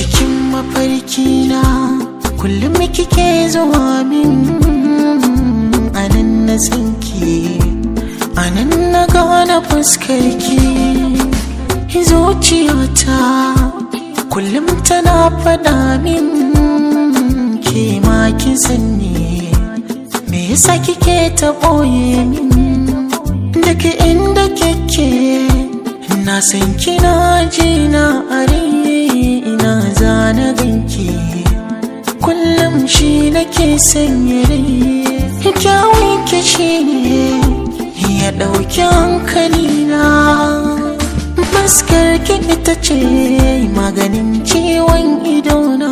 cikin mafarkina kullum kike zuwa min, anan na sanki, anan na gane fuskarki. Zuciyata kullum tana faɗa min ke ma kin sanni, me yasa kike ta ɓoye min? Daga inda kike na san kina jina a ina zana ganki, kullum shi nake sanya rai. Kyawun ki shi ne ya ɗauki hankalina, fuskar ki ita ce maganin ciwon idona.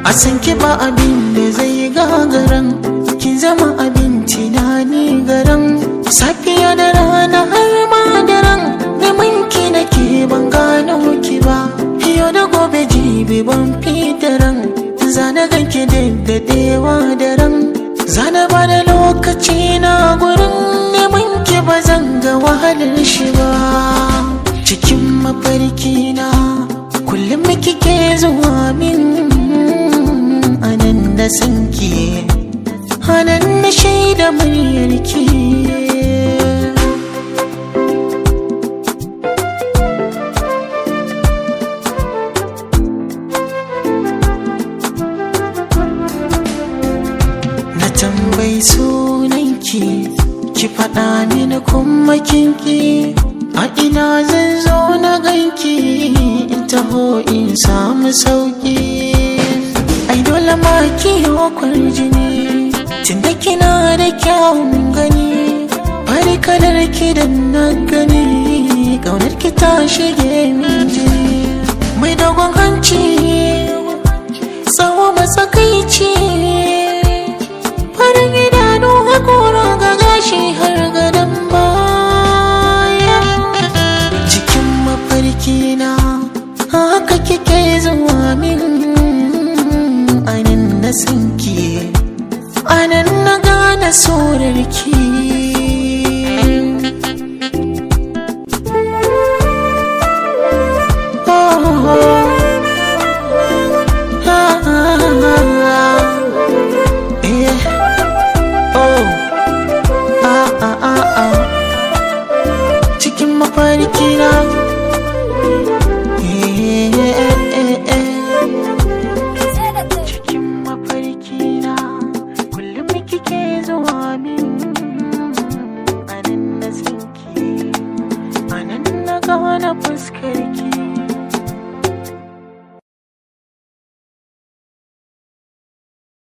A san ki ba abin da zai gagaran, ki zama abin tunani garan, safiya da rana har ma daren, neman ki nake ban gano ki ba. Yau da gobe jibi ban fitaran, zana ganki daddadewa daren, zana ba da lokaci na gurin neman ki ba zan ga wahalar shi ba. Cikin mafarki na kullum kike zuwa min, anan da sanki, anan na shaida muryarki. Na tambayi sunanki, ki faɗa mini kuma kinki, a ina zan zo na ganki, in taho in samu sauki. Ai dole ma ki kwarjini, tunda kina da kyawun gani, bari kalar ki da na gani, ƙaunar ki ta shige min jini. Mai dogon hanci, tsawo matsakaici, farin idanu haƙora ga gashi har gadon baya. Cikin mafarki na haka kike zuwa min, anan na sanki, anan na gane sorarki. Cikin mafarki na anan na gane fuskarki.